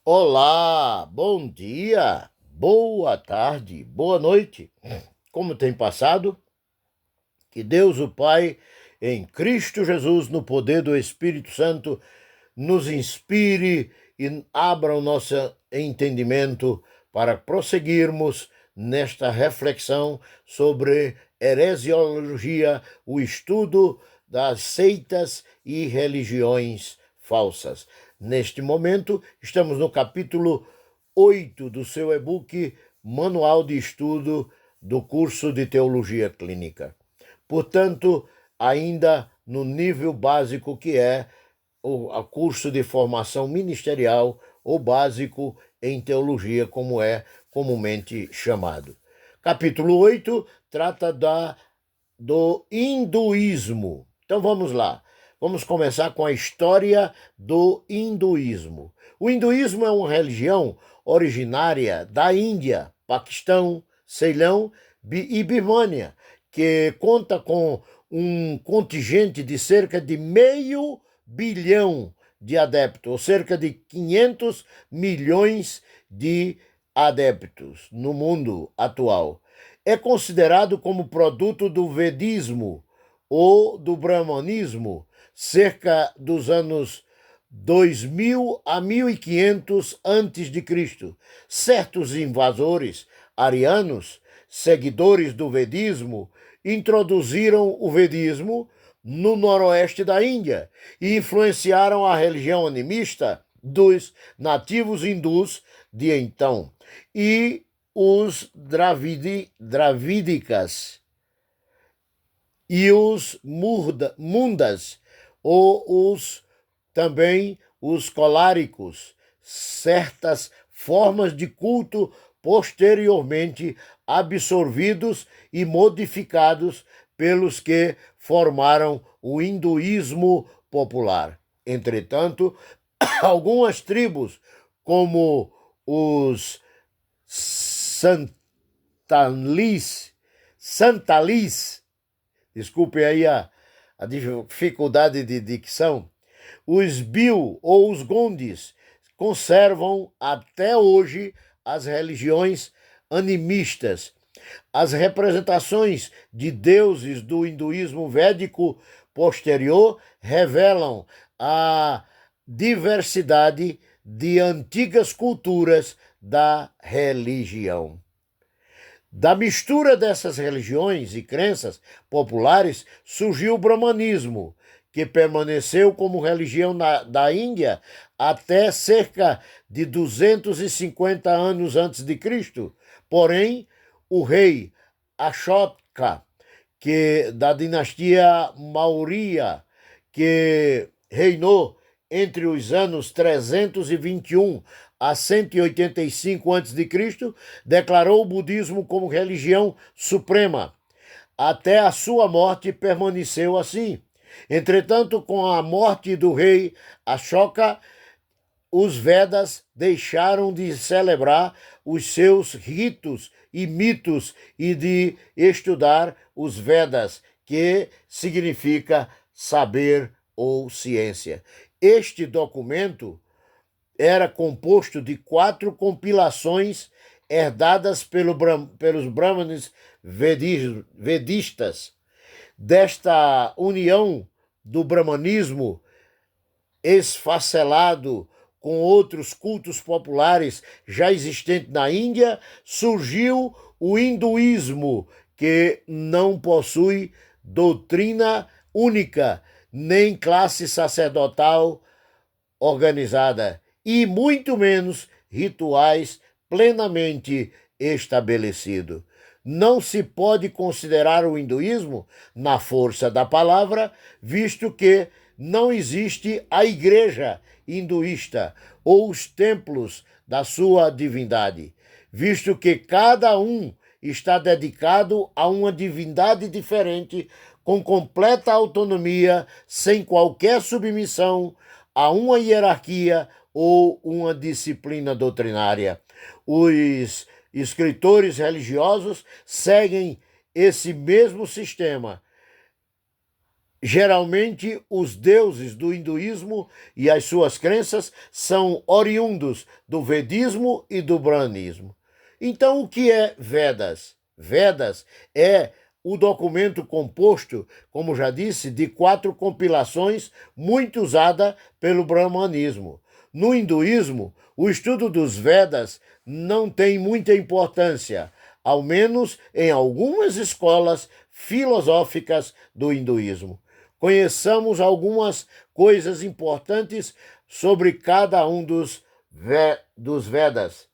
Olá, bom dia, boa tarde, boa noite. Como tem passado? Que Deus, o Pai, em Cristo Jesus, no poder do Espírito Santo, nos inspire e abra o nosso entendimento para prosseguirmos nesta reflexão sobre heresiologia, o estudo das seitas e religiões falsas. Neste momento, estamos no capítulo 8 do seu e-book Manual de Estudo do curso de Teologia Clínica. Portanto, ainda no nível básico que é o curso de formação ministerial ou básico em teologia, como é comumente chamado. Capítulo 8 trata do hinduísmo. Então vamos lá. Vamos começar com a história do hinduísmo. O hinduísmo é uma religião originária da Índia, Paquistão, Ceilão e Birmânia, que conta com um contingente de cerca de 500 milhões de adeptos, ou cerca de 500 milhões de adeptos no mundo atual. É considerado como produto do Vedismo ou do Brahmanismo, cerca dos anos 2000 a 1500 a.C. Certos invasores arianos, seguidores do Vedismo, introduziram o Vedismo no noroeste da Índia e influenciaram a religião animista dos nativos hindus de então e os dravídicas e os mundas ou também os coláricos, certas formas de culto posteriormente absorvidos e modificados pelos que formaram o hinduísmo popular. Entretanto, algumas tribos, como os Santalis, desculpe aí a dificuldade de dicção, os Biu ou os Gondis conservam até hoje as religiões animistas. As representações de deuses do hinduísmo védico posterior revelam a diversidade de antigas culturas da religião. Da mistura dessas religiões e crenças populares surgiu o brahmanismo, que permaneceu como religião da Índia até cerca de 250 anos antes de Cristo. Porém, o rei Ashoka, da dinastia Maurya, que reinou entre os anos 321 a 185 a.C., declarou o budismo como religião suprema. Até a sua morte permaneceu assim. Entretanto, com a morte do rei Ashoka, os Vedas deixaram de celebrar os seus ritos e mitos e de estudar os Vedas, que significa saber ou ciência. Este documento era composto de 4 compilações herdadas pelos brahmanes vedistas. Desta união do brahmanismo esfacelado com outros cultos populares já existentes na Índia, surgiu o hinduísmo, que não possui doutrina única, nem classe sacerdotal organizada, e muito menos rituais plenamente estabelecidos. Não se pode considerar o hinduísmo na força da palavra, visto que não existe a igreja hinduísta ou os templos da sua divindade, visto que cada um está dedicado a uma divindade diferente, com completa autonomia, sem qualquer submissão a uma hierarquia ou uma disciplina doutrinária. Os escritores religiosos seguem esse mesmo sistema Geralmente, os deuses do hinduísmo e as suas crenças são oriundos do vedismo e do brahmanismo. Então, o que é Vedas? Vedas é o documento composto, como já disse, de 4 compilações muito usada pelo brahmanismo. No hinduísmo, o estudo dos Vedas não tem muita importância, ao menos em algumas escolas filosóficas do hinduísmo. Conheçamos algumas coisas importantes sobre cada um dos Vedas.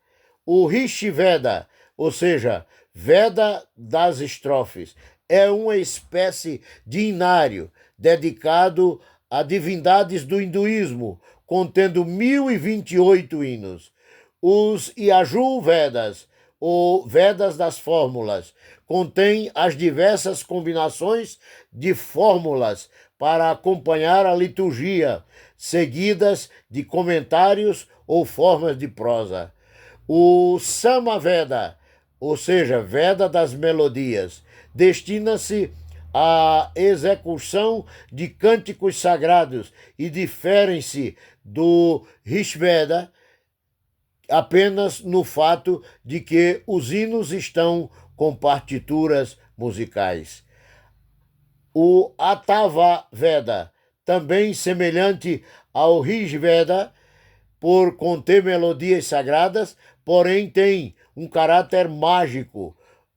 O Rishi Veda, ou seja, Veda das estrofes, é uma espécie de inário dedicado a divindades do hinduísmo, contendo 1028 hinos. Os Yajur Vedas, ou Vedas das fórmulas, contém as diversas combinações de fórmulas para acompanhar a liturgia, seguidas de comentários ou formas de prosa. O Samaveda, ou seja, Veda das melodias, destina-se à execução de cânticos sagrados e diferem-se do Rigveda apenas no fato de que os hinos estão com partituras musicais. O Atava Veda, também semelhante ao Rigveda, por conter melodias sagradas, porém tem um caráter mágico.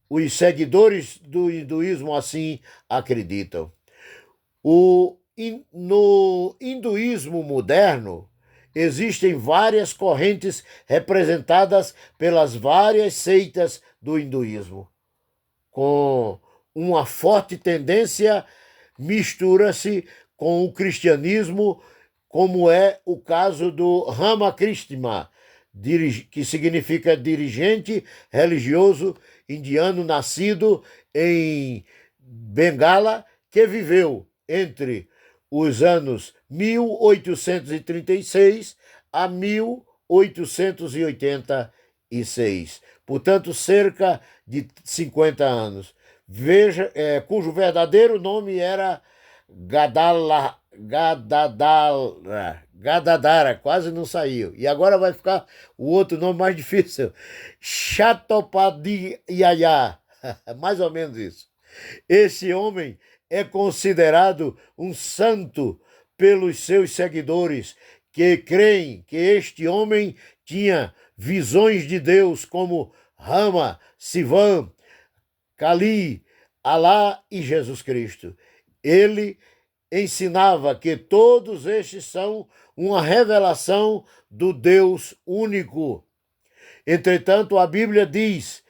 Os seguidores do hinduísmo assim acreditam. No hinduísmo moderno, existem várias correntes representadas pelas várias seitas do hinduísmo. Com uma forte tendência, mistura-se com o cristianismo, como é o caso do Ramakrishna, que significa dirigente religioso indiano nascido em Bengala, que viveu entre os anos 1836 a 1886, portanto, cerca de 50 anos. Cujo verdadeiro nome era Gadadara, quase não saiu. E agora vai ficar o outro nome mais difícil, Chattopadhyaya, mais ou menos isso. Esse homem é considerado um santo pelos seus seguidores, que creem que este homem tinha visões de Deus como Rama, Sivan, Kali, Alá e Jesus Cristo. Ele ensinava que todos estes são uma revelação do Deus único. Entretanto, a Bíblia diz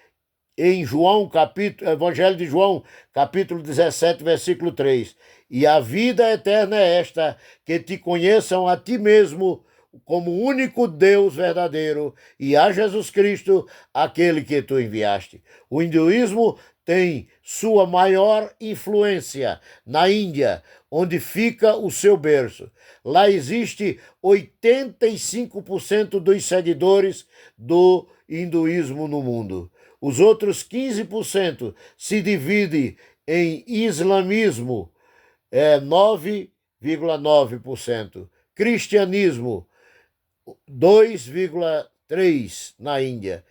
em Evangelho de João, capítulo 17, versículo 3, e a vida eterna é esta, que te conheçam a ti mesmo como único Deus verdadeiro e a Jesus Cristo, aquele que tu enviaste. O hinduísmo tem sua maior influência na Índia, onde fica o seu berço. Lá existe 85% dos seguidores do hinduísmo no mundo. Os outros 15% se dividem em islamismo, 9,9%, cristianismo, 2,3% na Índia,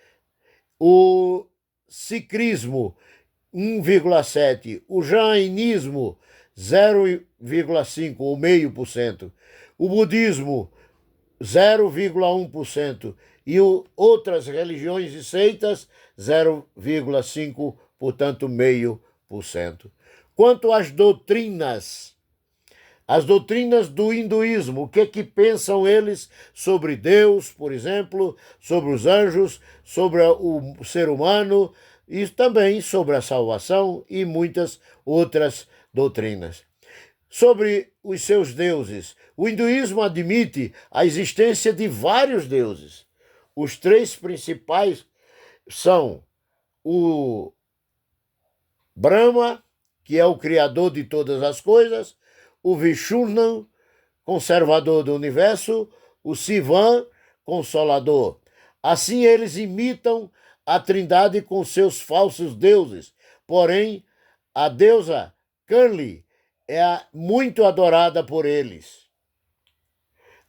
o sikhismo, 1,7%, o jainismo, 0,5% ou 0,5%, o budismo, 0,1%, e outras religiões e seitas, 0,5%, portanto, 0,5%. Quanto às doutrinas do hinduísmo, o que pensam eles sobre Deus, por exemplo, sobre os anjos, sobre o ser humano, e também sobre a salvação e muitas outras doutrinas. Sobre os seus deuses, o hinduísmo admite a existência de vários deuses. Os 3 principais são o Brahma, que é o criador de todas as coisas, o Vishnu, conservador do universo, o Sivan, consolador. Assim eles imitam a Trindade com seus falsos deuses. Porém, a deusa Kali muito adorada por eles.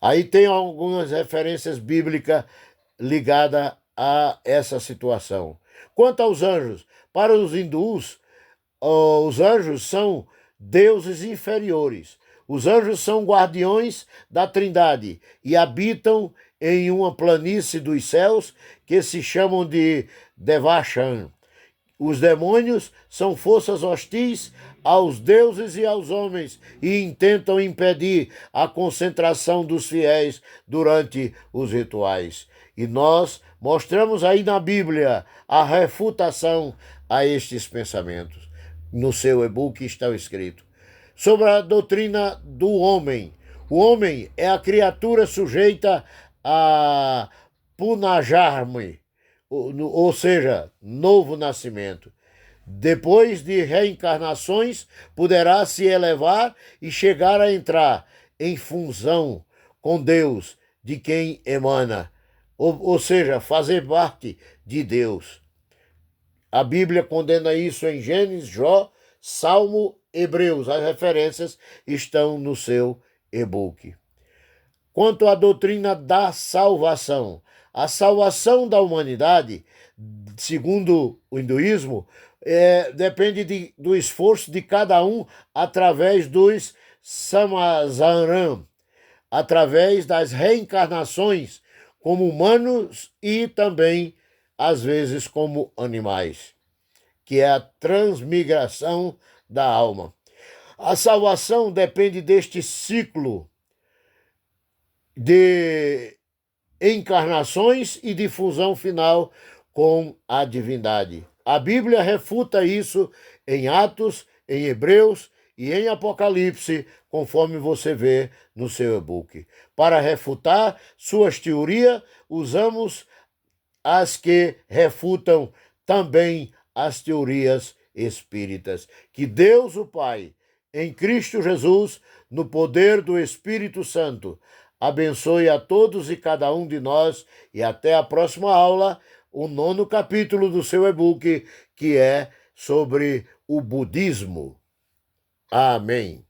Aí tem algumas referências bíblicas ligadas a essa situação. Quanto aos anjos, para os hindus, os anjos são deuses inferiores. Os anjos são guardiões da Trindade e habitam em uma planície dos céus que se chamam de Devachan. Os demônios são forças hostis aos deuses e aos homens e intentam impedir a concentração dos fiéis durante os rituais. E nós mostramos aí na Bíblia a refutação a estes pensamentos. No seu e-book está escrito. Sobre a doutrina do homem. O homem é a criatura sujeita a Punarjami, ou seja, novo nascimento. Depois de reencarnações, poderá se elevar e chegar a entrar em fusão com Deus, de quem emana, ou seja, fazer parte de Deus. A Bíblia condena isso em Gênesis, Jó, Salmo, Hebreus. As referências estão no seu e-book. Quanto à doutrina da salvação, a salvação da humanidade, segundo o hinduísmo, depende do esforço de cada um através dos samasaram, através das reencarnações como humanos e também, às vezes, como animais, que é a transmigração da alma. A salvação depende deste ciclo de encarnações e de fusão final com a divindade. A Bíblia refuta isso em Atos, em Hebreus e em Apocalipse, conforme você vê no seu e-book. Para refutar suas teorias, usamos as que refutam também as teorias espíritas. Que Deus, o Pai, em Cristo Jesus, no poder do Espírito Santo, abençoe a todos e cada um de nós e até a próxima aula, o 9º capítulo do seu e-book, que é sobre o budismo. Amém.